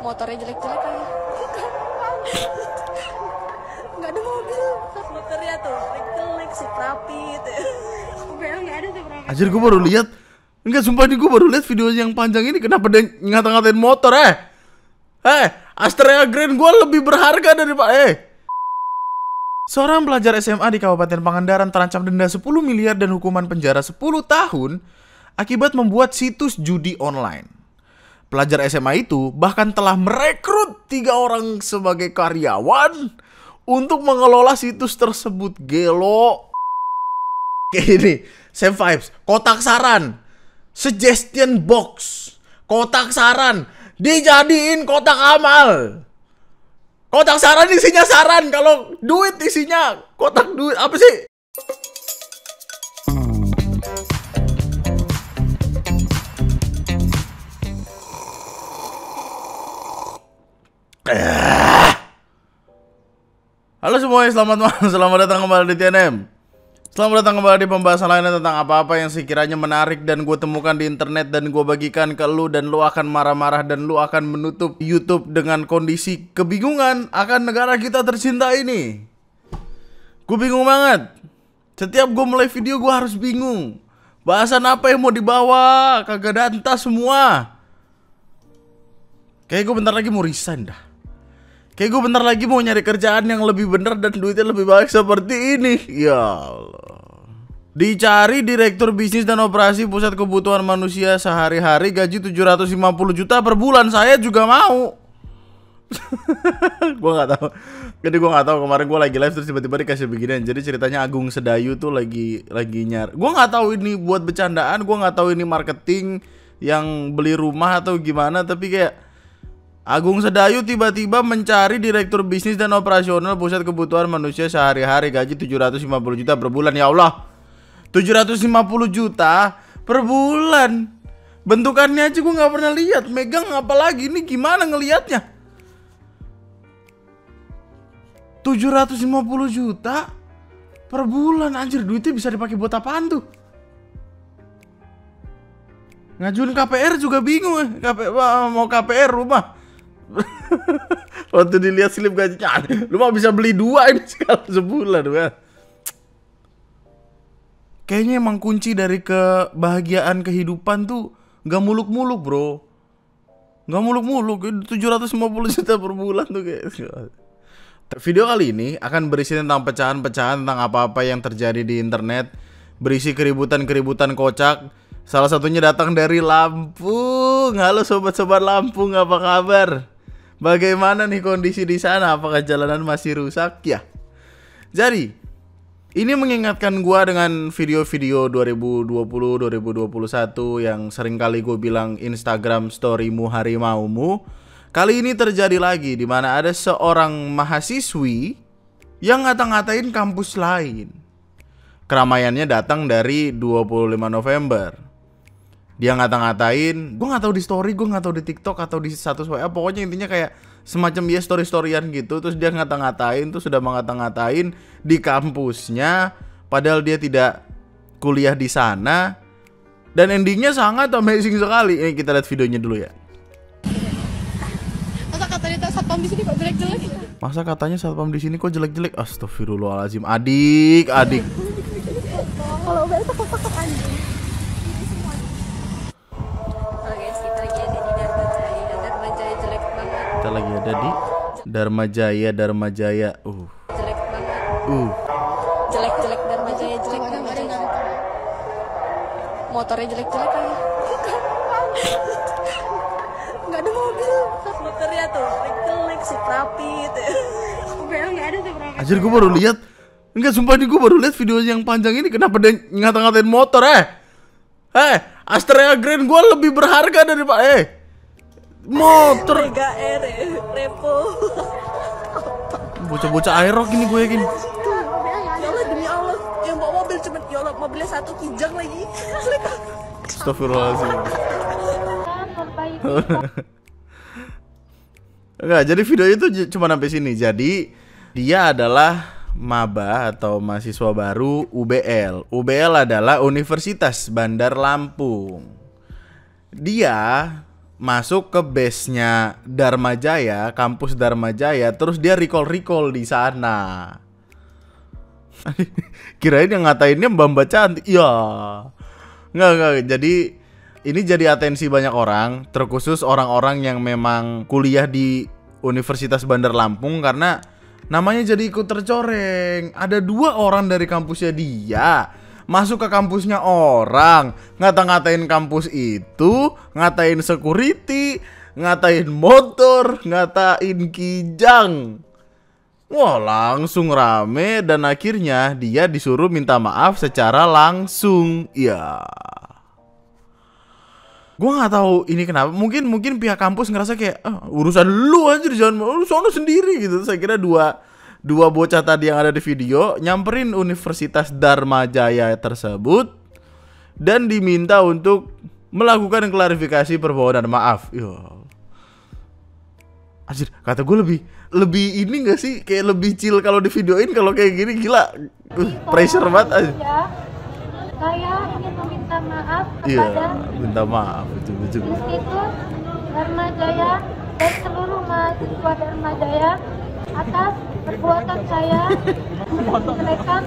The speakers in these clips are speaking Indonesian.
Motornya jelek-jelek lagi. Nggak ada mobil. Motornya tuh jelek sih, rapi gitu. Mobil nggak ada tuh berapa. Anjir, gue baru lihat. Enggak, sumpah nih, gue baru lihat video yang panjang ini. Kenapa dia ngata-ngatain motor, Astrea Grand gue lebih berharga daripada Seorang pelajar SMA di Kabupaten Pangandaran terancam denda 10 miliar dan hukuman penjara 10 tahun akibat membuat situs judi online. Pelajar SMA itu bahkan telah merekrut 3 orang sebagai karyawan untuk mengelola situs tersebut. Gelo. Kayak gini, same vibes, kotak saran, suggestion box, kotak saran, dijadiin kotak amal. Kotak saran isinya saran, kalau duit isinya kotak duit. Apa sih? Halo semuanya, selamat malam, selamat datang kembali di TNM. Selamat datang kembali di pembahasan lainnya tentang apa-apa yang sekiranya menarik dan gue temukan di internet dan gue bagikan ke lu, dan lu akan marah-marah dan lu akan menutup YouTube dengan kondisi kebingungan akan negara kita tercinta ini. Gue bingung banget. Setiap gue mulai video gue harus bingung. Bahasan apa yang mau dibawa? Kagak ada entah semua. Kayak gue bentar lagi mau resign dah. Kayak gue bentar lagi mau nyari kerjaan yang lebih bener dan duitnya lebih baik seperti ini. Ya Allah. Dicari direktur bisnis dan operasi pusat kebutuhan manusia sehari-hari, gaji 750 juta per bulan. Saya juga mau. Gue gak tahu. Jadi gue gak tahu, kemarin gue lagi live terus tiba-tiba dikasih beginian. Jadi ceritanya Agung Sedayu tuh lagi nyari. Gue gak tahu ini buat bercandaan, gue gak tahu ini marketing yang beli rumah atau gimana, tapi kayak Agung Sedayu tiba-tiba mencari direktur bisnis dan operasional pusat kebutuhan manusia sehari-hari, gaji 750 juta per bulan. Ya Allah, 750 juta per bulan. Bentukannya aja gue gak pernah lihat. Megang apalagi, ini gimana ngelihatnya? 750 juta per bulan. Anjir, duitnya bisa dipakai buat apaan tuh? Ngajuin KPR juga bingung. Mau KPR rumah. Waktu dilihat slip gajinya, lu mau bisa beli 2 ini sekali sebulan. Kayaknya emang kunci dari kebahagiaan kehidupan tuh gak muluk-muluk, bro. Gak muluk-muluk. 750 juta per bulan tuh kayak. Video kali ini akan berisi tentang pecahan-pecahan tentang apa-apa yang terjadi di internet. Berisi keributan-keributan kocak. Salah satunya datang dari Lampung. Halo sobat-sobat Lampung, apa kabar? Bagaimana nih kondisi di sana? Apakah jalanan masih rusak? Ya. Jadi, ini mengingatkan gua dengan video-video 2020-2021 yang sering kali gue bilang Instagram storymu harimaumu. Kali ini terjadi lagi, di mana ada seorang mahasiswi yang ngata-ngatain kampus lain. Keramaiannya datang dari 25 November. Dia ngata-ngatain, gue gak tahu di story, gue gak tahu di TikTok atau di status WA. Pokoknya intinya kayak semacam dia story-storyan gitu. Terus dia ngata-ngatain, tuh sudah mengata-ngatain di kampusnya, padahal dia tidak kuliah di sana. Dan endingnya sangat amazing sekali. Ini kita lihat videonya dulu ya. Masa katanya satpam di sini kok jelek-jelek? Masa katanya satpam di sini kok jelek-jelek? Astagfirullahaladzim, adik. Kalau besok kok anjing. Kita lagi ada di Dharma Jaya. Jelek banget. Jelek Dharma Jaya. Motornya jelek-jelek lagi. Nggak ada mobil. Motornya tuh jelek sih, rapi gitu. Mobil nggak ada tuh berapa. Anjir, gue baru lihat. Enggak, sumpah nih, gue baru lihat video yang panjang ini. Kenapa dia ngata-ngatain motor? Astrea Grand gue lebih berharga daripada motor. Repo. Bocah-bocah aerok ini gue yakin. Ya Allah, demi Allah, yang bawa mobil cuma, ya Allah, mobilnya satu kijang lagi. Astagfirullahaladzim. Enggak, jadi video itu cuma sampai sini. Jadi dia adalah maba atau mahasiswa baru UBL. UBL adalah Universitas Bandar Lampung. Dia masuk ke base-nya Dharma Jaya, kampus Dharma Jaya, terus dia recall di sana. Kirain yang ngatainnya Mbak cantik. Ya. Enggak. Jadi ini jadi atensi banyak orang, terkhusus orang-orang yang memang kuliah di Universitas Bandar Lampung karena namanya jadi ikut tercoreng. Ada 2 orang dari kampusnya dia masuk ke kampusnya orang, ngata-ngatain kampus itu, ngatain security, ngatain motor, ngatain kijang. Wah, langsung rame dan akhirnya dia disuruh minta maaf secara langsung. Ya. Gua nggak tahu ini kenapa. Mungkin pihak kampus ngerasa kayak urusan lu aja, jangan lu sono sendiri gitu. Saya kira dua bocah tadi yang ada di video nyamperin Universitas Dharma Jaya tersebut dan diminta untuk melakukan klarifikasi permohonan maaf. Yo. Anjir, kata gue lebih ini gak sih? Kayak lebih chill kalau di videoin, kalau kayak gini gila. Pressure banget aja. Saya ingin meminta maaf Iya, kepada minta maaf itu. Institut Dharma Jaya dan seluruh mahasiswa Dharma Jaya atas perbuatan saya menjelekan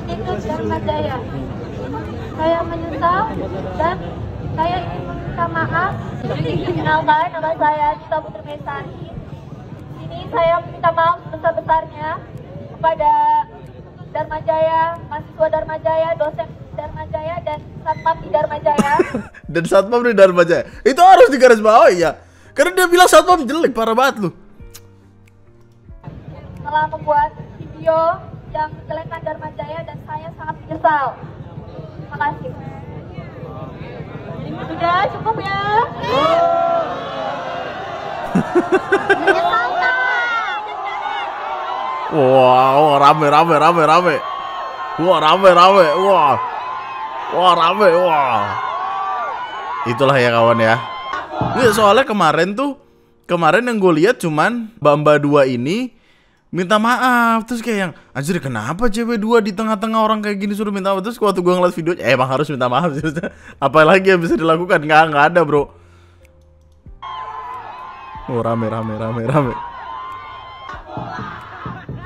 Institut Dharma Jaya. Saya menyesal dan saya ingin meminta maaf. Perkenalkan, nama saya Dita Putri Mesani. Ini saya meminta maaf sebesar-besarnya kepada Dharma Jaya, mahasiswa Dharma Jaya, dosen Dharma Jaya, dan satpam di Dharma Jaya. Dan satpam di Dharma Jaya itu harus digarisbawahi ya, karena dia bilang satpam jelek, parah banget lu. Telah membuat video yang menjelekkan Dharma Jaya dan saya sangat menyesal. Terima kasih. Sudah cukup ya. Menyesalkan. Wow, rame. Wah, rame. Wah, rame. Itulah ya kawan ya. Iya, soalnya kemarin yang gue lihat cuman Mbak 2 ini minta maaf. Terus kayak yang anjir, kenapa cewek 2 di tengah-tengah orang kayak gini suruh minta maaf. Terus waktu gue ngeliat videonya emang harus minta maaf. Apa lagi yang bisa dilakukan? Nggak ada bro. Oh, rame.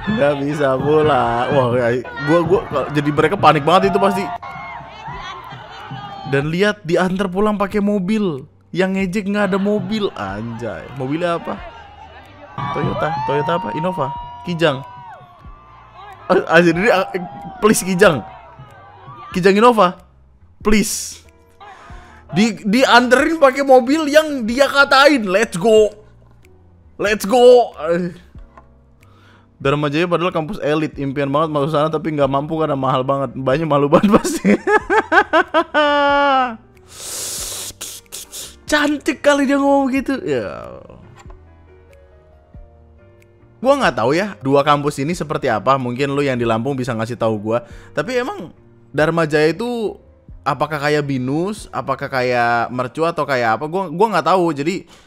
Nggak bisa pula. Wah, gua jadi mereka panik banget itu pasti. Dan lihat diantar pulang pakai mobil. Yang ngejek nggak ada mobil, anjay. Mobilnya apa? Toyota apa? Innova, Kijang. Anjir, ini please Kijang Innova, please. Dianterin pakai mobil yang dia katain let's go. Dharma Jaya padahal kampus elit, impian banget masuk sana tapi nggak mampu karena mahal banget. Banyak malu banget pasti. Cantik kali dia ngomong gitu. Ya. Gua nggak tahu ya 2 kampus ini seperti apa. Mungkin lu yang di Lampung bisa ngasih tahu gua. Tapi emang Dharma Jaya itu apakah kayak BINUS, apakah kayak Mercu atau kayak apa? Gua nggak tahu. Jadi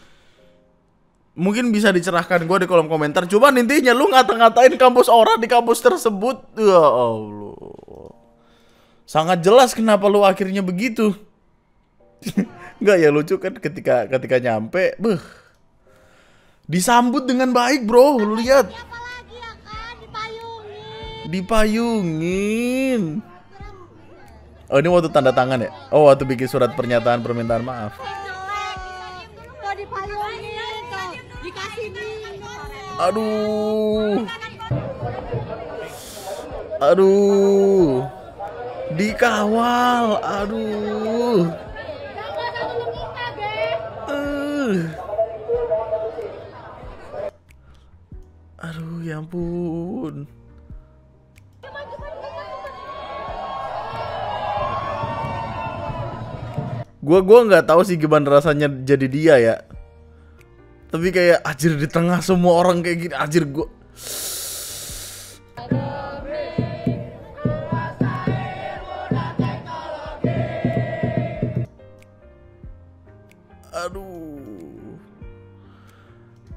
mungkin bisa dicerahkan gue di kolom komentar. Cuman intinya lu ngata-ngatain kampus orang di kampus tersebut. Ya Allah, sangat jelas kenapa lu akhirnya begitu. Enggak ya, lucu kan ketika nyampe, disambut dengan baik bro. Lu lihat, dipayungin. Oh, ini waktu tanda tangan ya? Oh, waktu bikin surat pernyataan permintaan maaf. Aduh, dikawal, aduh. Aduh, ya ampun. Gua nggak tahu sih gimana rasanya jadi dia ya. Tapi kayak anjir, di tengah semua orang kayak gini, anjir gua. Aduh.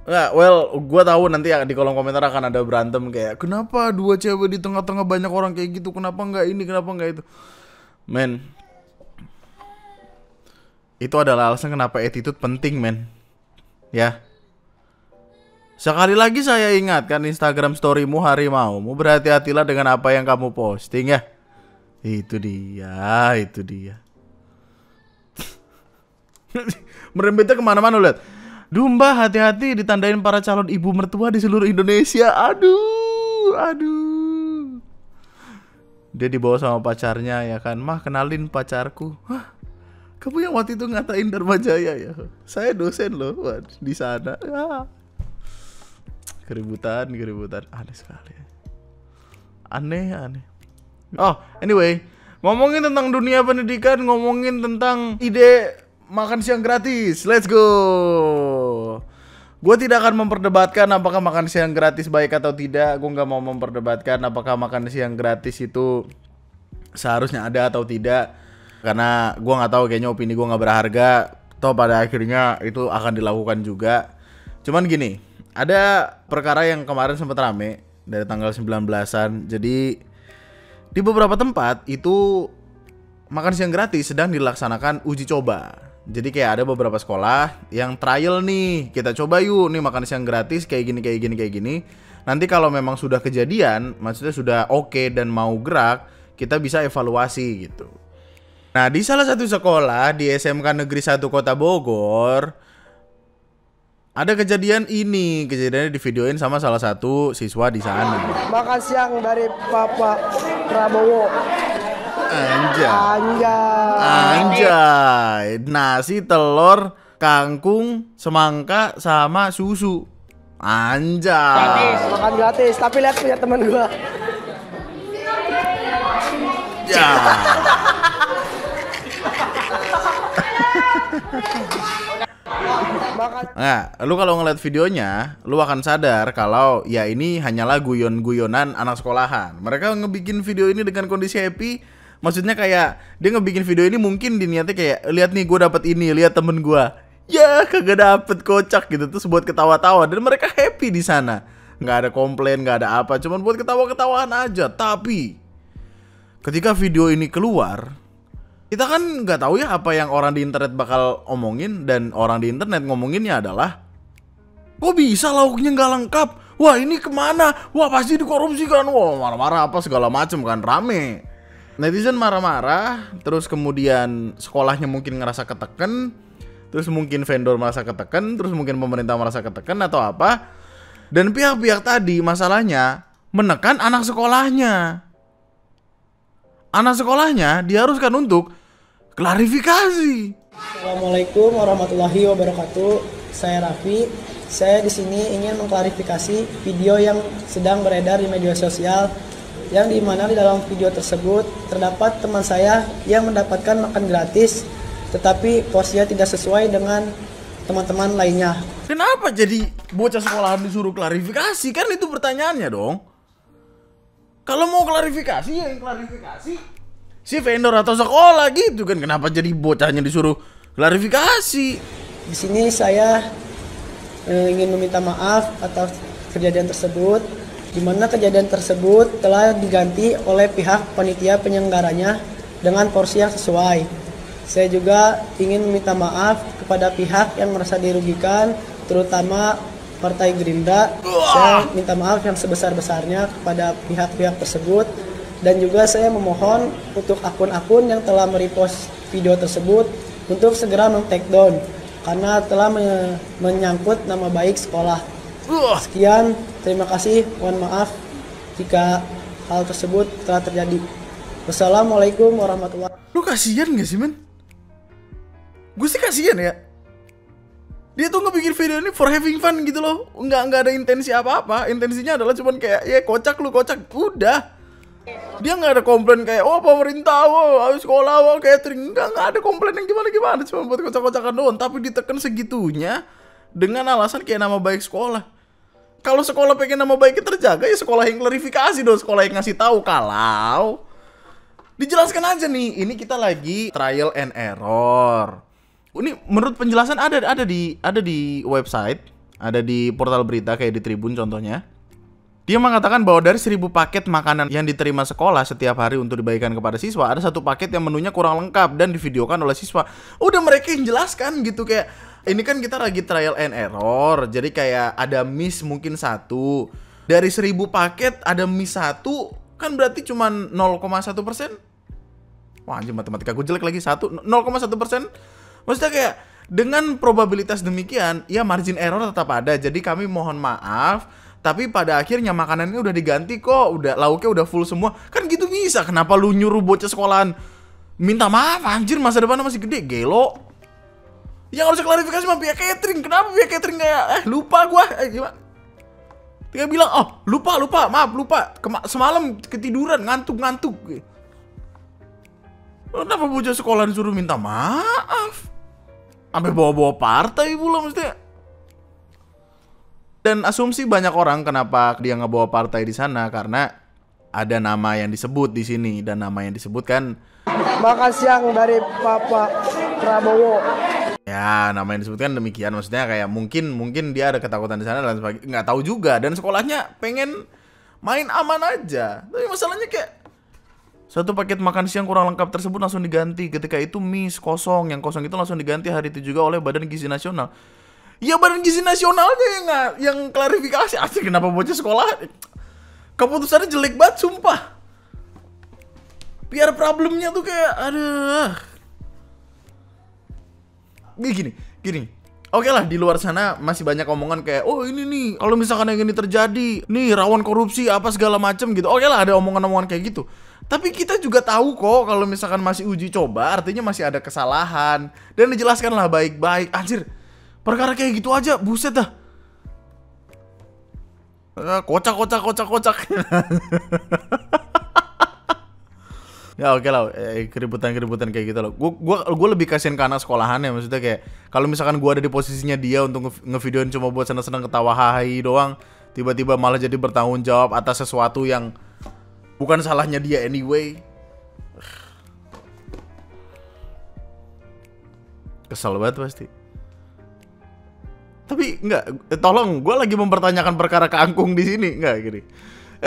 Nggak, well, gue tahu nanti di kolom komentar akan ada berantem kayak kenapa 2 cewek di tengah-tengah banyak orang kayak gitu, kenapa nggak ini, kenapa nggak itu. Men, itu adalah alasan kenapa attitude penting, men. Ya. Sekali lagi saya ingatkan, Instagram storymu harimaumu, berhati-hatilah dengan apa yang kamu posting ya. Itu dia, itu dia. Merembetnya kemana-mana, lihat. Duh mbak, hati-hati ditandain para calon ibu mertua di seluruh Indonesia. Aduh. Dia dibawa sama pacarnya ya kan. Mah, kenalin pacarku. Hah, kamu yang waktu itu ngatain Dharma Jaya ya? Saya dosen loh di sana. Keributan. Aneh sekali. Aneh. Oh, anyway. Ngomongin tentang dunia pendidikan, ngomongin tentang ide makan siang gratis. Let's go. Gue tidak akan memperdebatkan apakah makan siang gratis baik atau tidak. Gue gak mau memperdebatkan apakah makan siang gratis itu seharusnya ada atau tidak. Karena gue gak tahu, kayaknya opini gue gak berharga. Toh pada akhirnya itu akan dilakukan juga. Cuman gini, ada perkara yang kemarin sempat rame dari tanggal 19-an. Jadi di beberapa tempat itu makan siang gratis sedang dilaksanakan uji coba. Jadi kayak ada beberapa sekolah yang trial nih, kita coba yuk nih makan siang gratis kayak gini. Nanti kalau memang sudah kejadian, maksudnya sudah oke dan mau gerak, kita bisa evaluasi gitu. Nah, di salah satu sekolah di SMK Negeri 1 Kota Bogor ada kejadiannya divideoin sama salah satu siswa di sana. Makan siang dari Bapak Prabowo. Anjay. Nasi, telur, kangkung, semangka, sama susu. Anjay. Makan gratis, tapi lihat punya teman gua. Ya. Nah, lu kalau ngeliat videonya, lu akan sadar kalau ya ini hanyalah guyon-guyonan anak sekolahan. Mereka ngebikin video ini dengan kondisi happy. Maksudnya kayak dia ngebikin video ini mungkin diniatnya kayak, lihat nih gue dapet ini, lihat temen gue. Ya kagak dapet, kocak gitu, terus buat ketawa-tawa. Dan mereka happy di sana. Nggak ada komplain, nggak ada apa, cuman buat ketawa-ketawaan aja. Tapi ketika video ini keluar, kita kan nggak tahu ya apa yang orang di internet bakal omongin. Dan orang di internet ngomonginnya adalah, kok bisa lauknya nggak lengkap? Wah ini kemana? Wah pasti dikorupsi kan? Wah marah-marah apa segala macem kan, rame. Netizen marah-marah, terus kemudian sekolahnya mungkin ngerasa keteken, terus mungkin vendor merasa keteken, terus mungkin pemerintah merasa keteken atau apa. Dan pihak-pihak tadi masalahnya menekan anak sekolahnya. Anak sekolahnya diharuskan untuk klarifikasi. Assalamualaikum warahmatullahi wabarakatuh. Saya Raffi. Saya di sini ingin mengklarifikasi video yang sedang beredar di media sosial, yang dimana di dalam video tersebut terdapat teman saya yang mendapatkan makan gratis, tetapi porsinya tidak sesuai dengan teman-teman lainnya. Kenapa jadi bocah sekolahan disuruh klarifikasi? Kan itu pertanyaannya dong. Kalau mau klarifikasi ya yang klarifikasi si vendor atau sekolah gitu kan. Kenapa jadi bocahnya disuruh klarifikasi? Di sini saya ingin meminta maaf atas kejadian tersebut, di mana kejadian tersebut telah diganti oleh pihak panitia penyelenggaranya dengan porsi yang sesuai. Saya juga ingin meminta maaf kepada pihak yang merasa dirugikan, terutama Partai Gerindra. Saya minta maaf yang sebesar-besarnya kepada pihak-pihak tersebut, dan juga saya memohon untuk akun-akun yang telah merepost video tersebut untuk segera men-take down karena telah menyangkut nama baik sekolah. Sekian, terima kasih, mohon maaf jika hal tersebut telah terjadi. Wassalamualaikum warahmatullahi wabarakatuh. Lu kasihan gak sih men? Gue sih kasihan ya. Dia tuh ngebikin video ini for having fun gitu loh. Nggak ada intensi apa-apa. Intensinya adalah cuman kayak, ya kocak lu, kocak. Udah. Dia nggak ada komplain kayak, oh pemerintah, oh sekolah, oh catering. Nggak ada komplain yang gimana-gimana. Cuma buat kocak-kocakan doang. Tapi ditekan segitunya dengan alasan kayak nama baik sekolah. Kalau sekolah pengen nama baiknya terjaga, ya sekolah yang klarifikasi dong, sekolah yang ngasih tahu. Kalau dijelaskan aja nih, ini kita lagi trial and error. Ini menurut penjelasan ada di website, ada di portal berita kayak di Tribun contohnya. Dia mengatakan bahwa dari 1.000 paket makanan yang diterima sekolah setiap hari untuk dibagikan kepada siswa, ada 1 paket yang menunya kurang lengkap dan divideokan oleh siswa. Udah mereka yang jelaskan gitu, kayak ini kan kita lagi trial and error. Jadi kayak ada miss mungkin 1. Dari 1.000 paket ada miss 1, kan berarti cuma 0,1%. Wah anjir, matematika gue jelek lagi. 0,1%. Maksudnya kayak dengan probabilitas demikian, ya margin error tetap ada. Jadi kami mohon maaf, tapi pada akhirnya makanannya udah diganti kok, udah lauknya udah full semua. Kan gitu bisa. Kenapa lu nyuruh bocah sekolahan minta maaf? Anjir, masa depannya masih gede, gelo. Yang harus klarifikasi sama pihak catering. Kenapa pihak catering kayak lupa gua, gimana? Tinggal bilang, oh lupa, maaf lupa. Semalam ketiduran, ngantuk. Kenapa bocah sekolah disuruh minta maaf? Sampai bawa-bawa partai pula mesti. Dan asumsi banyak orang kenapa dia ngebawa partai di sana karena ada nama yang disebut di sini, dan nama yang disebutkan Makan siang dari Bapak Prabowo. ya, nama yang disebutkan demikian. Maksudnya kayak mungkin dia ada ketakutan di sana dan sebagainya, nggak tahu juga. Dan sekolahnya pengen main aman aja. Tapi masalahnya kayak 1 paket makan siang kurang lengkap tersebut langsung diganti. Ketika itu miss kosong, yang kosong itu langsung diganti hari itu juga oleh Badan Gizi Nasional. Ya Badan Gizi Nasionalnya yang klarifikasi. Asli kenapa bocah sekolah keputusannya jelek banget sumpah. Biar problemnya tuh kayak aduh. Gini. Oke lah, di luar sana masih banyak omongan kayak oh ini nih kalau misalkan yang ini terjadi nih rawan korupsi apa segala macem gitu. Oke lah, ada omongan-omongan kayak gitu. Tapi kita juga tahu kok kalau misalkan masih uji coba artinya masih ada kesalahan. Dan dijelaskanlah baik-baik. Anjir, perkara kayak gitu aja, buset dah. Kocak. Ya oke lah, keributan kayak gitu loh. Gue lebih kasihan ke anak sekolahannya, maksudnya kayak kalau misalkan gue ada di posisinya dia untuk ngevideoin cuma buat seneng-seneng ketawa hahi doang, tiba-tiba malah jadi bertanggung jawab atas sesuatu yang bukan salahnya dia anyway. Kesel banget pasti. Tapi enggak, tolong, gue lagi mempertanyakan perkara keangkung di sini, enggak gini.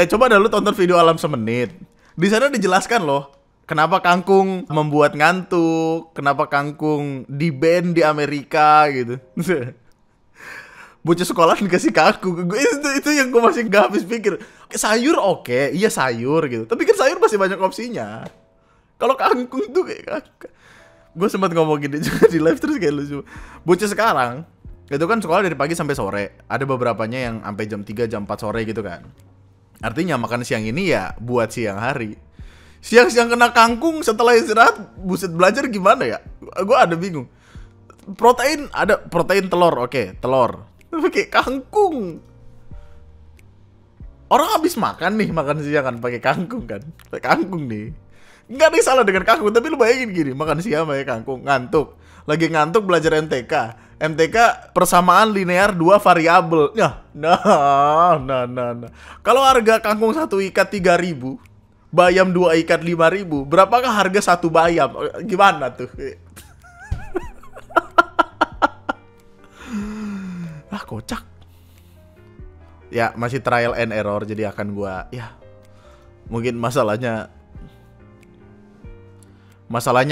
Coba dah lu tonton video Alam Semenit. Di sana dijelaskan loh, kenapa kangkung membuat ngantuk, kenapa kangkung di-ban di Amerika gitu. Bocah sekolah dikasih kangkung, itu yang gue masih gak habis pikir. Sayur oke, iya sayur gitu. Tapi kan sayur masih banyak opsinya. Kalau kangkung tuh kayak gue sempat ngomong gini juga di live terus kayak lucu. Bocah sekarang itu kan sekolah dari pagi sampai sore. Ada beberapanya yang sampai jam 3, jam 4 sore gitu kan. Artinya makan siang ini ya buat siang hari. Siang-siang kena kangkung setelah istirahat, buset belajar gimana ya? Gue ada bingung. Protein, ada protein telur, oke, telur. Pakai kangkung. Orang habis makan siang kan pakai kangkung kan. Pakai kangkung nih. Nggak ada yang salah dengan kangkung, tapi lu bayangin gini, makan siang pakai kangkung, ngantuk. Lagi ngantuk belajar MTK persamaan linear 2 variabel. Nah. Kalau harga kangkung 1 ikat 3.000, bayam 2 ikat 5.000, berapakah harga 1 bayam? Gimana tuh? Kocak. Ya, masih trial and error, jadi akan gua mungkin masalahnya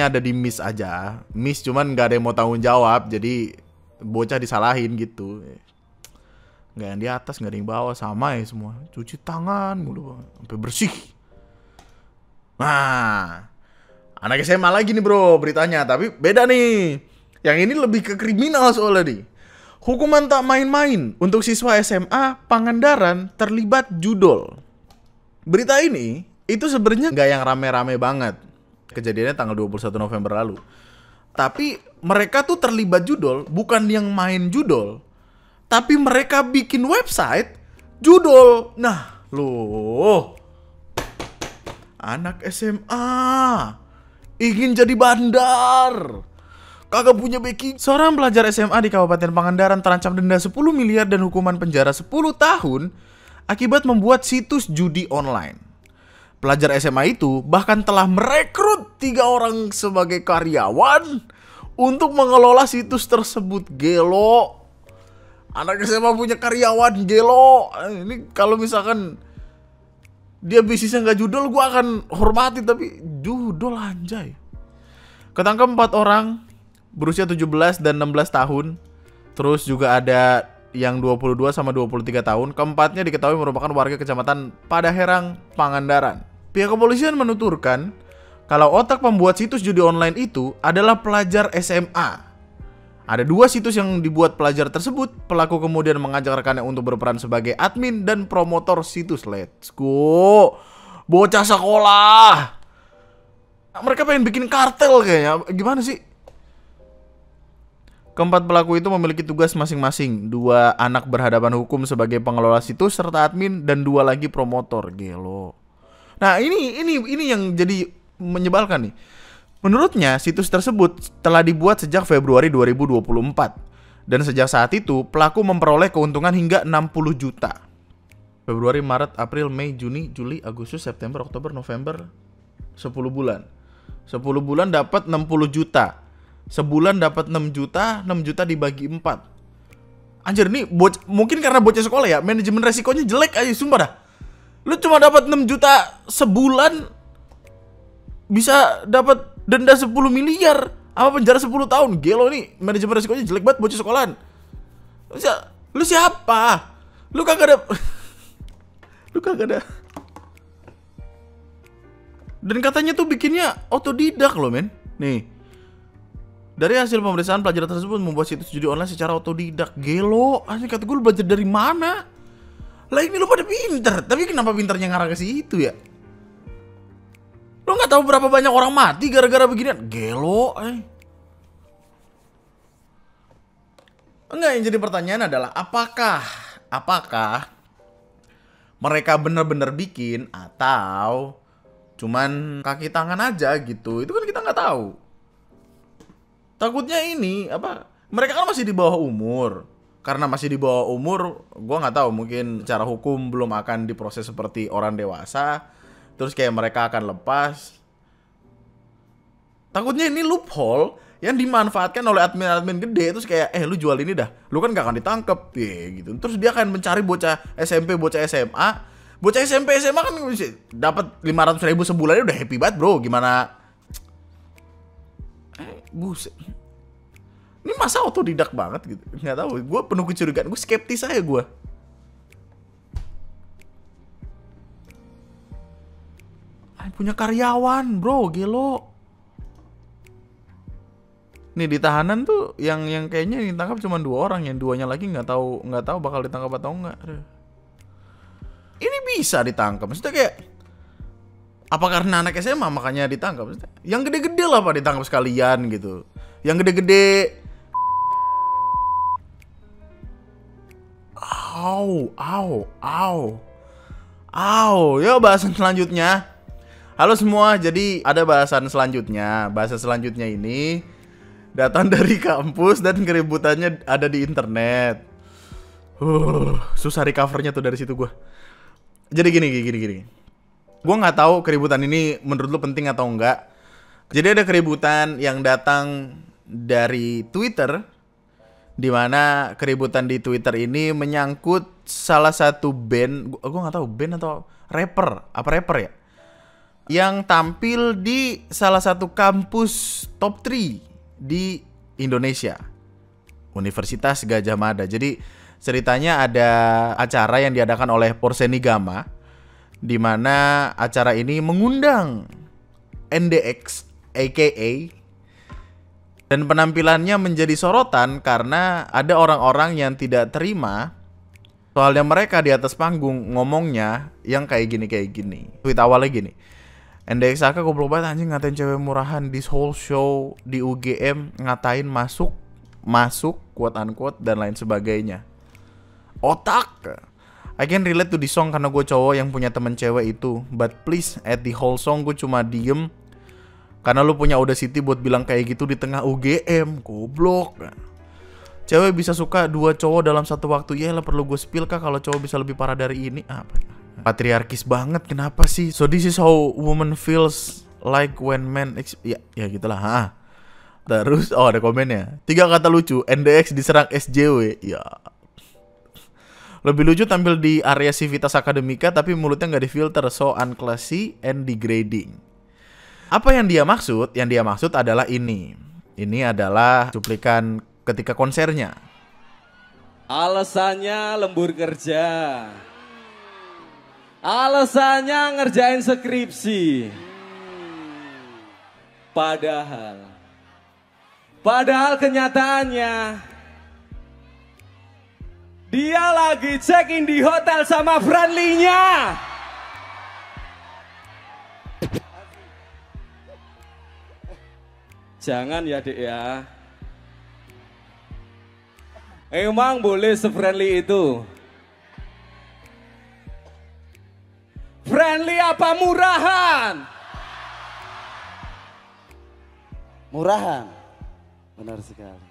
ada di miss aja. Miss cuman gak ada yang mau tanggung jawab, jadi bocah disalahin gitu. Gak yang di atas, gak ada yang bawah, sama ya semua. Cuci tangan mulu sampai bersih. Nah, anak SMA lagi nih bro beritanya, tapi beda nih. Yang ini lebih ke kriminal soalnya nih. Hukuman tak main-main untuk siswa SMA Pangandaran terlibat judol. Berita ini itu sebenarnya gak yang rame-rame banget. Kejadiannya tanggal 21 November lalu. Tapi mereka tuh terlibat judol, bukan yang main judol, tapi mereka bikin website judol. Nah, loh. Anak SMA ingin jadi bandar, kagak punya backing. Seorang pelajar SMA di Kabupaten Pangandaran terancam denda 10 miliar dan hukuman penjara 10 tahun akibat membuat situs judi online. Pelajar SMA itu bahkan telah merekrut 3 orang sebagai karyawan untuk mengelola situs tersebut. Gelo. Anak SMA punya karyawan, gelo. Ini kalau misalkan dia bisnisnya nggak judol, gue akan hormati. Tapi judol anjay. Ketangkep 4 orang berusia 17 dan 16 tahun. Terus juga ada yang 22 sama 23 tahun. Keempatnya diketahui merupakan warga kecamatan Padaherang, Pangandaran. Pihak kepolisian menuturkan kalau otak pembuat situs judi online itu adalah pelajar SMA. Ada 2 situs yang dibuat pelajar tersebut. Pelaku kemudian mengajak rekannya untuk berperan sebagai admin dan promotor situs. Let's go. Bocah sekolah. Mereka pengen bikin kartel kayaknya. Gimana sih? Keempat pelaku itu memiliki tugas masing-masing. 2 anak berhadapan hukum sebagai pengelola situs serta admin, dan 2 lagi promotor. Gelo. Nah, ini yang jadi menyebalkan nih. Menurutnya, situs tersebut telah dibuat sejak Februari 2024. Dan sejak saat itu, pelaku memperoleh keuntungan hingga 60 juta. Februari, Maret, April, Mei, Juni, Juli, Agustus, September, Oktober, November. 10 bulan. 10 bulan dapat 60 juta. Sebulan dapat 6 juta, 6 juta dibagi 4. Anjir, nih mungkin karena bocah sekolah ya, manajemen resikonya jelek aja, sumpah dah. Lu cuma dapat 6 juta sebulan, bisa dapat denda 10 miliar sama penjara 10 tahun. Gelo nih, manajemen resikonya jelek banget bocah sekolahan. Lu siapa? Lu kagak ada Lu kagak ada. Dan katanya tuh bikinnya otodidak loh, men. Nih. Dari hasil pemeriksaan, pelajar tersebut membuat situs judi online secara otodidak. Gelo, asli kata gue, lu belajar dari mana? Lah ini lu pada pinter, tapi kenapa pinternya ngarah ke situ ya? Lo nggak tahu berapa banyak orang mati gara-gara beginian? Gelo, Enggak, yang jadi pertanyaan adalah apakah mereka benar-benar bikin atau cuman kaki tangan aja gitu? Itu kan kita nggak tahu. Takutnya ini mereka kan masih di bawah umur. Karena masih di bawah umur, gua nggak tahu, mungkin secara hukum belum akan diproses seperti orang dewasa. Terus kayak mereka akan lepas. Takutnya ini loophole yang dimanfaatkan oleh admin-admin gede. Terus kayak, lu jual ini dah, lu kan gak akan ditangkep gitu. Terus dia akan mencari bocah SMP, bocah SMA. Bocah SMP, SMA kan dapat 500.000 sebulan, udah happy banget bro. Gimana? Buset. Ini masa otodidak banget gitu. Gak tahu, gue penuh kecurigaan. Gue skeptis aja gue. Punya karyawan bro, gelo. Nih di tahanan tuh yang kayaknya ditangkap cuma 2 orang, yang 2-nya lagi nggak tahu bakal ditangkap atau enggak. Ini bisa ditangkap, maksudnya kayak apa karena anak SMA makanya ditangkap? Maksudnya, yang gede-gede lah pak ditangkap sekalian gitu. Yang gede-gede. Yo bahasan selanjutnya. Halo semua, jadi ada bahasan selanjutnya. Bahasan selanjutnya ini datang dari kampus dan keributannya ada di internet. Susah recovernya tuh dari situ gue. Jadi gini. Gue nggak tahu keributan ini menurut lu penting atau enggak. Jadi ada keributan yang datang dari Twitter, di mana keributan di Twitter ini menyangkut salah satu band. Gue nggak tahu band atau rapper ya, yang tampil di salah satu kampus top 3 di Indonesia, Universitas Gadjah Mada. Jadi ceritanya ada acara yang diadakan oleh Porsenigama, di mana acara ini mengundang NDX aka, dan penampilannya menjadi sorotan karena ada orang-orang yang tidak terima soalnya mereka di atas panggung ngomongnya yang kayak gini. Tweet awalnya gini. NDXAK goblok banget anjing, ngatain cewek murahan di whole show di UGM, ngatain masuk quote unquote dan lain sebagainya. Otak. I can relate to the song karena gue cowok yang punya temen cewek itu. But please, at the whole song gue cuma diem karena lu punya audacity buat bilang kayak gitu di tengah UGM. Goblok. Cewek bisa suka 2 cowok dalam satu waktu. Ya lah, perlu gue spill kah kalau cowok bisa lebih parah dari ini? Patriarkis banget, kenapa sih? So this is how woman feels like when men ya gitulah. Terus ada komennya. 3 kata lucu, NDX diserang SJW. Ya. Lebih lucu tampil di area Civitas Akademika tapi mulutnya nggak difilter, so unclassy and degrading. Apa yang dia maksud? Yang dia maksud adalah ini. Ini adalah cuplikan ketika konsernya. Alasannya lembur kerja. Alasannya ngerjain skripsi. Padahal kenyataannya dia lagi check-in di hotel sama friendly-nya. Jangan ya Dek ya. Emang boleh se-friendly itu? Friendly apa murahan? Murahan. Benar sekali.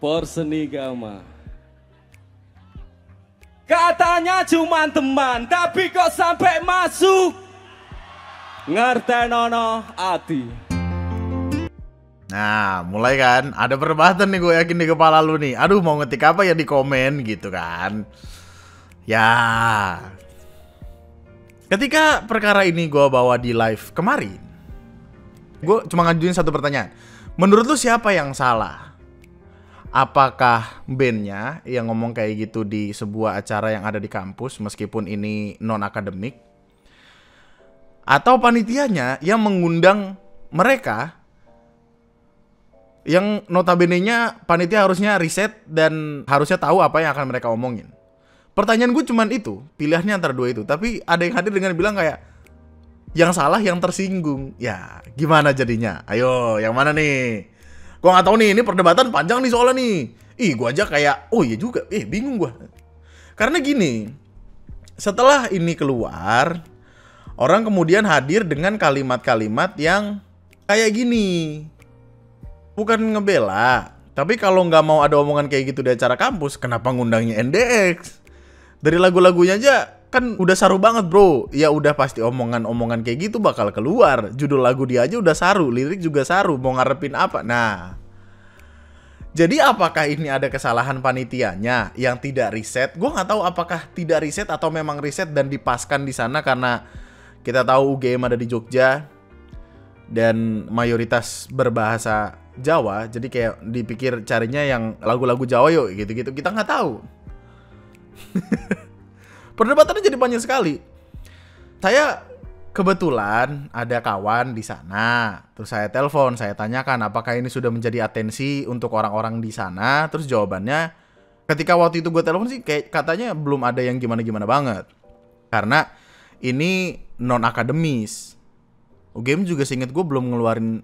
Porsenigama. Katanya cuma teman, tapi kok sampai masuk? Ngertenono ati. Nah, mulai kan, ada perdebatan nih gue yakin di kepala lu nih. Aduh, mau ngetik apa ya di komen gitu kan. Ya. Ketika perkara ini gue bawa di live kemarin, gue cuma ngajuin satu pertanyaan. Menurut lu siapa yang salah? Apakah bandnya yang ngomong kayak gitu di sebuah acara yang ada di kampus meskipun ini non-akademik? Atau panitianya yang mengundang mereka yang notabene-nya panitia harusnya riset dan harusnya tahu apa yang akan mereka omongin. Pertanyaan gue cuman itu, pilihannya antara dua itu. Tapi ada yang hadir dengan bilang kayak yang salah yang tersinggung. Ya, gimana jadinya? Ayo, yang mana nih? Gue gak tahu nih, ini perdebatan panjang nih soalnya nih. Ih, gue aja kayak, oh iya juga, bingung gue. Karena gini, setelah ini keluar, orang kemudian hadir dengan kalimat-kalimat yang kayak gini. Bukan ngebela, tapi kalau nggak mau ada omongan kayak gitu di acara kampus, kenapa ngundangnya NDX? Dari lagu-lagunya aja kan udah saru banget bro. Ya udah pasti omongan-omongan kayak gitu bakal keluar. Judul lagu dia aja udah saru, lirik juga saru, mau ngarepin apa? Nah, jadi apakah ini ada kesalahan panitianya yang tidak riset? Gue nggak tahu apakah tidak riset atau memang riset dan dipaskan di sana karena kita tahu UGM ada di Jogja dan mayoritas berbahasa Jawa, jadi kayak dipikir carinya yang lagu-lagu Jawa yuk gitu-gitu. Kita nggak tahu. Perdebatannya jadi banyak sekali. Saya kebetulan ada kawan di sana, terus saya telepon, saya tanyakan apakah ini sudah menjadi atensi untuk orang-orang di sana. Terus jawabannya, ketika waktu itu gue telepon sih kayak katanya belum ada yang gimana-gimana banget, karena ini non akademis. UGM juga seinget gue belum ngeluarin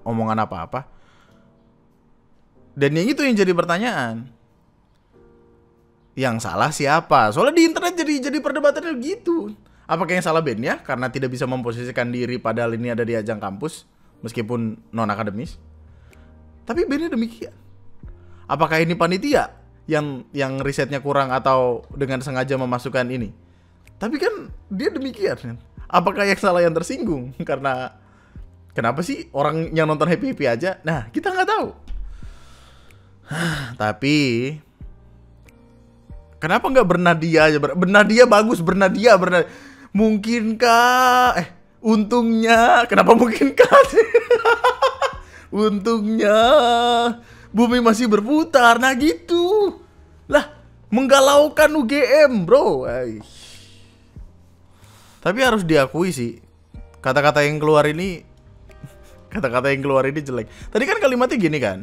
omongan apa-apa. Dan yang itu yang jadi pertanyaan. Yang salah siapa? Soalnya di internet jadi perdebatannya gitu. Apakah yang salah bandnya karena tidak bisa memposisikan diri padahal ini ada di ajang kampus meskipun non akademis? Tapi bandnya demikian. Apakah ini panitia yang risetnya kurang atau dengan sengaja memasukkan ini? Tapi kan dia demikian. Apakah yang salah yang tersinggung? Karena kenapa sih orang yang nonton happy-happy aja? Nah, kita nggak tahu. Tapi kenapa nggak bernadia aja? Bernadia bagus, bernadia. Mungkinkah? Untungnya. Kenapa mungkinkah? Untungnya bumi masih berputar. Nah gitu. Lah, menggalaukan UGM, bro. Tapi harus diakui sih, kata-kata yang keluar ini jelek. Tadi kan kalimatnya gini kan.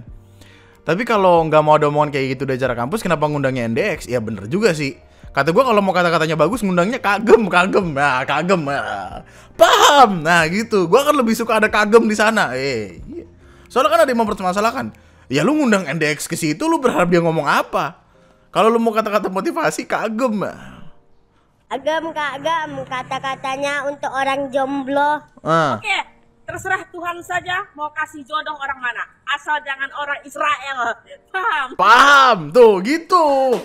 Tapi kalau nggak mau ada omongan kayak gitu di acara kampus, kenapa ngundangnya NDX? Ya bener juga sih. Kata gue kalau mau kata-katanya bagus, ngundangnya kagem. Nah, kagem. Nah, paham. Nah gitu. Gue kan lebih suka ada kagem di sana. Soalnya kan ada yang mempermasalahkan. Ya lu ngundang NDX ke situ, lu berharap dia ngomong apa? Kalau lu mau kata-kata motivasi, kagem. Agam kata-katanya untuk orang jomblo. Oke, terserah Tuhan saja mau kasih jodoh orang mana. Asal jangan orang Israel. Paham? Paham, tuh gitu.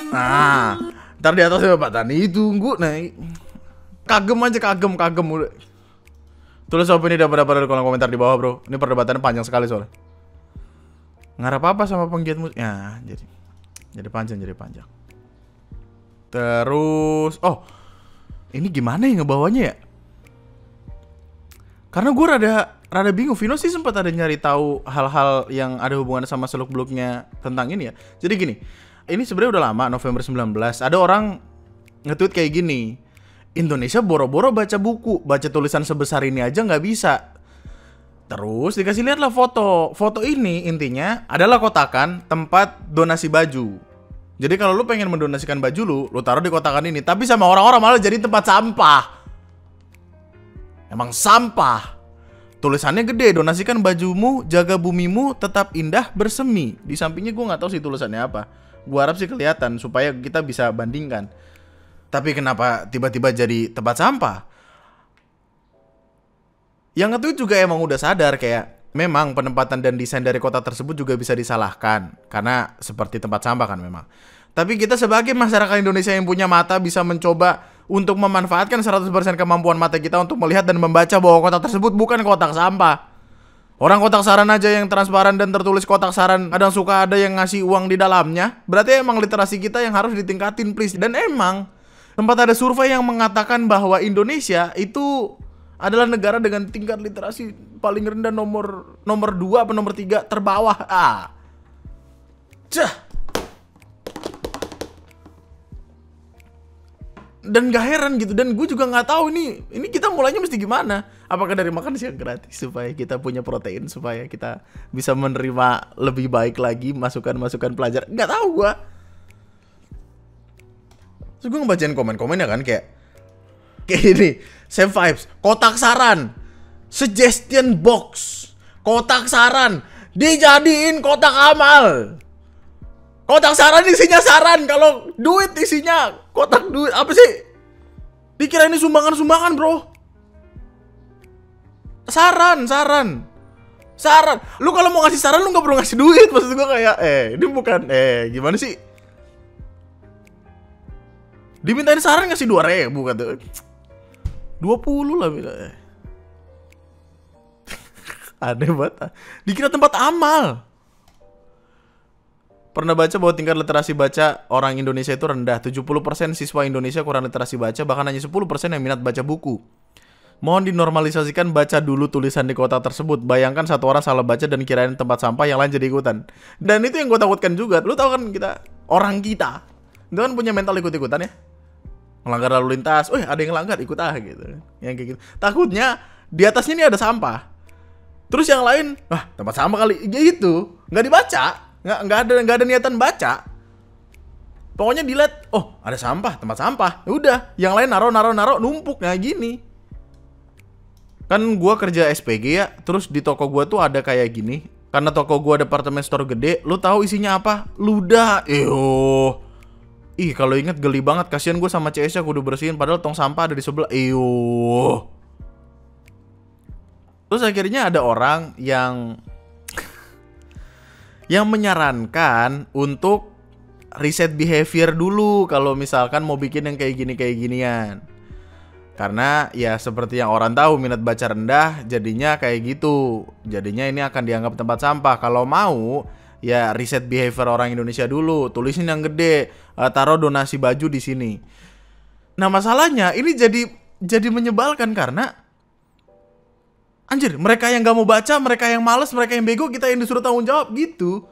Nah, ntar di atasnya Pak Tani tunggu naik. Kagem aja, kagem udah. Tulis opini dan pendapat di kolom komentar di bawah bro. Ini perdebatannya panjang sekali soalnya. Ngarap apa sama penggiat musik? Ya, jadi Jadi panjang. Terus, ini gimana ya ngebawanya ya? Karena gue rada bingung. Vino sih sempat ada nyari tahu hal-hal yang ada hubungan sama seluk-beluknya tentang ini ya. Jadi gini, ini sebenarnya udah lama, November 19. Ada orang nge-tweet kayak gini. Indonesia boro-boro baca buku, baca tulisan sebesar ini aja nggak bisa. Terus dikasih lihatlah foto. Foto ini intinya adalah kotakan tempat donasi baju. Jadi kalau lu pengen mendonasikan baju lu taruh di kotakan ini. Tapi sama orang-orang malah jadi tempat sampah. Emang sampah. Tulisannya gede, donasikan bajumu, jaga bumimu, tetap indah bersemi. Di sampingnya gue nggak tahu sih tulisannya apa. Gue harap sih kelihatan supaya kita bisa bandingkan. Tapi kenapa tiba-tiba jadi tempat sampah? Yang nge-tweet juga emang udah sadar kayak memang penempatan dan desain dari kota tersebut juga bisa disalahkan. Karena seperti tempat sampah kan memang. Tapi kita sebagai masyarakat Indonesia yang punya mata bisa mencoba untuk memanfaatkan 100% kemampuan mata kita untuk melihat dan membaca bahwa kotak tersebut bukan kotak sampah. Orang kotak saran aja yang transparan dan tertulis kotak saran kadang suka ada yang ngasih uang di dalamnya. Berarti emang literasi kita yang harus ditingkatin please. Dan emang sempat ada survei yang mengatakan bahwa Indonesia itu adalah negara dengan tingkat literasi paling rendah nomor 2 atau nomor 3 terbawah. Dan gak heran gitu. Dan gue juga gak tahu ini kita mulainya mesti gimana. Apakah dari makan siang gratis supaya kita punya protein, supaya kita bisa menerima lebih baik lagi masukan-masukan pelajar. Gak tahu gue. Terus gue ngebacain komen-komennya kan kayak ini, same vibes, kotak saran, suggestion box, kotak saran dijadiin kotak amal. Kotak saran isinya saran, kalau duit isinya kotak duit. Apa sih? Dikira ini sumbangan-sumbangan, bro. Saran. Lu kalau mau ngasih saran lu gak perlu ngasih duit. Maksud gue kayak, ini bukan, gimana sih? Dimintain saran ngasih 2.000 kata. 20 lah bila. Aneh banget. Dikira tempat amal. Pernah baca bahwa tingkat literasi baca orang Indonesia itu rendah. 70% siswa Indonesia kurang literasi baca, bahkan hanya 10% yang minat baca buku. Mohon dinormalisasikan baca dulu tulisan di kota tersebut. Bayangkan satu orang salah baca dan kirain tempat sampah, yang lain jadi ikutan. Dan itu yang gue takutkan juga. Lu tahu kan orang kita itu kan punya mental ikut-ikutan ya. Melanggar lalu lintas, ada yang langgar ikut gitu. Yang kayak gitu. Takutnya di atasnya ini ada sampah. Terus yang lain, tempat sampah kali gitu. Nggak dibaca. Nggak ada niatan baca. Pokoknya dilihat, ada sampah, tempat sampah. Udah, yang lain naro numpuk kayak gini. Kan gua kerja SPG ya, terus di toko gua tuh ada kayak gini. Karena toko gua departemen store gede, lu tahu isinya apa? Ludah. Ih, kalau inget geli banget, kasihan gue sama CS-nya kudu bersihin padahal tong sampah ada di sebelah. Terus akhirnya ada orang yang menyarankan untuk reset behavior dulu kalau misalkan mau bikin yang kayak ginian. Karena ya seperti yang orang tahu, minat baca rendah jadinya kayak gitu. Jadinya ini akan dianggap tempat sampah. Kalau mau ya reset behavior orang Indonesia dulu, tulisin yang gede, taruh donasi baju di sini. Nah masalahnya ini jadi menyebalkan karena anjir, mereka yang gak mau baca, mereka yang malas, mereka yang bego, kita yang disuruh tanggung jawab gitu.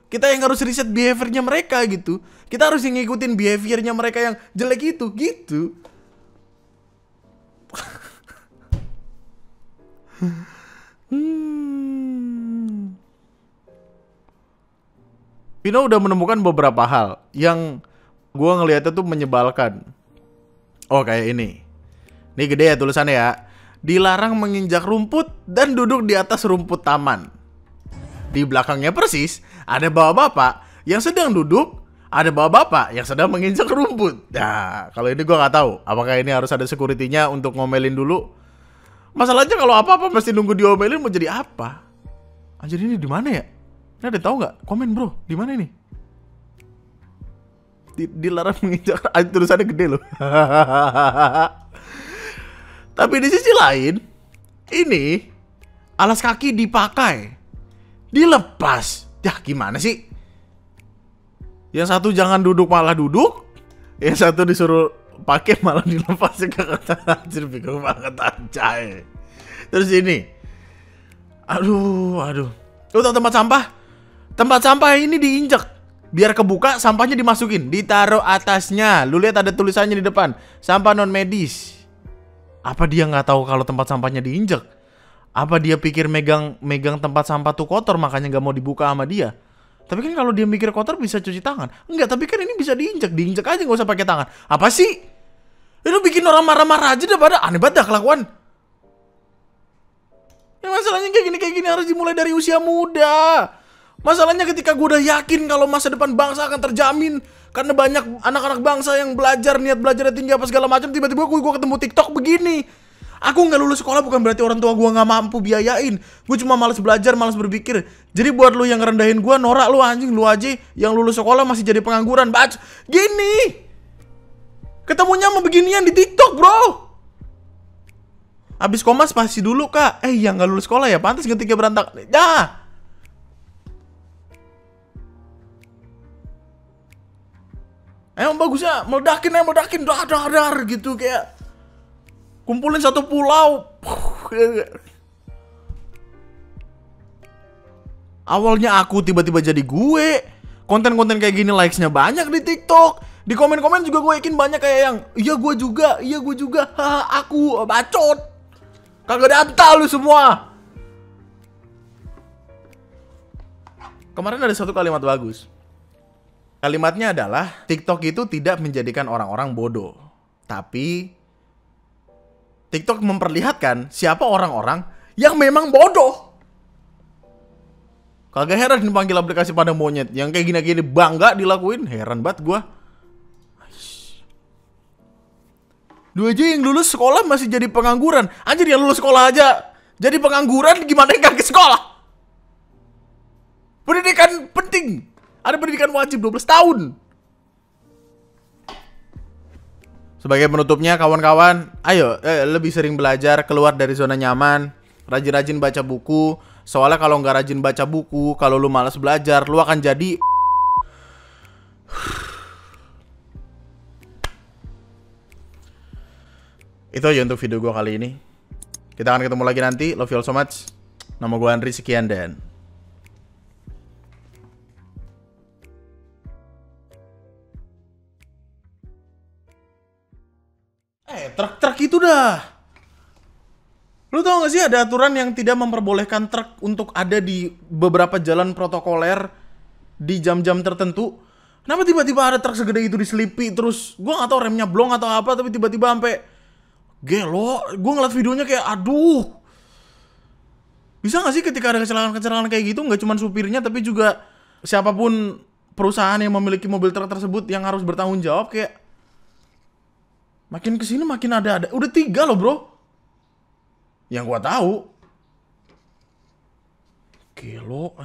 Kita yang harus reset behaviornya mereka gitu. Kita harus ngikutin behaviornya mereka yang jelek itu gitu. Vino udah menemukan beberapa hal yang gue ngeliatnya tuh menyebalkan. Kayak ini. Ini gede ya tulisannya ya. Dilarang menginjak rumput dan duduk di atas rumput taman. Di belakangnya persis ada bapak-bapak yang sedang duduk, ada bapak-bapak yang sedang menginjak rumput. Nah, kalau ini gue nggak tahu. Apakah ini harus ada security-nya untuk ngomelin dulu? Masalahnya kalau apa-apa mesti nunggu diomelin mau jadi apa? Anjir, ini di mana ya? Ini ada tahu nggak? Komen bro, di mana ini? Dilarang menginjak. Tulisannya gede loh. Tapi di sisi lain, ini alas kaki dipakai, dilepas. Ya gimana sih? Yang satu jangan duduk malah duduk. Yang satu disuruh pakai malah dilepas ke kata anjir, bingung banget anjay. Terus ini. Aduh. Lu tau tempat sampah? Tempat sampah ini diinjek. Biar kebuka, sampahnya dimasukin, ditaruh atasnya. Lu lihat ada tulisannya di depan, sampah non medis. Apa dia nggak tahu kalau tempat sampahnya diinjek? Apa dia pikir megang tempat sampah tuh kotor makanya nggak mau dibuka sama dia? Tapi kan kalau dia mikir kotor bisa cuci tangan. Enggak, tapi kan ini bisa diinjek aja nggak usah pakai tangan. Apa sih? Itu bikin orang marah-marah aja daripada aneh banget dah kelakuan. Ya masalahnya kayak gini harus dimulai dari usia muda. Masalahnya ketika gue udah yakin kalau masa depan bangsa akan terjamin karena banyak anak-anak bangsa yang niat belajarnya tinggi apa segala macam, tiba-tiba gue ketemu TikTok begini. Aku nggak lulus sekolah bukan berarti orang tua gue nggak mampu biayain. Gue cuma malas belajar, malas berpikir. Jadi buat lu yang ngerendahin gue, norak lu anjing, lu aja yang lulus sekolah masih jadi pengangguran. Bac, gini. Ketemunya sama beginian di TikTok, bro. Abis komas pasti dulu, Kak. Yang nggak lulus sekolah ya, pantas ketika berantak. Ya. Emang bagusnya meledakin dar gitu, kayak kumpulin satu pulau. Awalnya aku tiba-tiba jadi gue. Konten-konten kayak gini likes-nya banyak di TikTok. Di komen-komen juga gue yakin banyak kayak yang iya gue juga, haha aku bacot. Kagak data lu semua. Kemarin ada satu kalimat bagus. Kalimatnya adalah, TikTok itu tidak menjadikan orang-orang bodoh. Tapi, TikTok memperlihatkan siapa orang-orang yang memang bodoh. Kagak heran dipanggil aplikasi pada monyet. Yang kayak gini-gini bangga dilakuin. Heran banget gua. Lu aja yang lulus sekolah masih jadi pengangguran. Anjir, yang lulus sekolah aja jadi pengangguran, gimana yang gak ke sekolah? Pendidikan penting. Ada pendidikan wajib 12 tahun. Sebagai penutupnya kawan-kawan, ayo lebih sering belajar, keluar dari zona nyaman, rajin-rajin baca buku. Soalnya kalau nggak rajin baca buku, kalau lu malas belajar, lu akan jadi Itu aja untuk video gue kali ini. Kita akan ketemu lagi nanti. Love you all so much. Nama gue Andri, sekian dan truk-truk itu dah. Lu tau gak sih ada aturan yang tidak memperbolehkan truk untuk ada di beberapa jalan protokoler di jam-jam tertentu? Kenapa tiba-tiba ada truk segede itu diselipi terus? Gue gak tau remnya blong atau apa, tapi tiba-tiba sampai gelo. Gue ngeliat videonya kayak aduh. Bisa gak sih ketika ada kecelakaan kayak gitu, gak cuma supirnya tapi juga siapapun perusahaan yang memiliki mobil truk tersebut yang harus bertanggung jawab? Kayak makin kesini makin ada. Udah 3 loh bro yang gua tahu. Gelo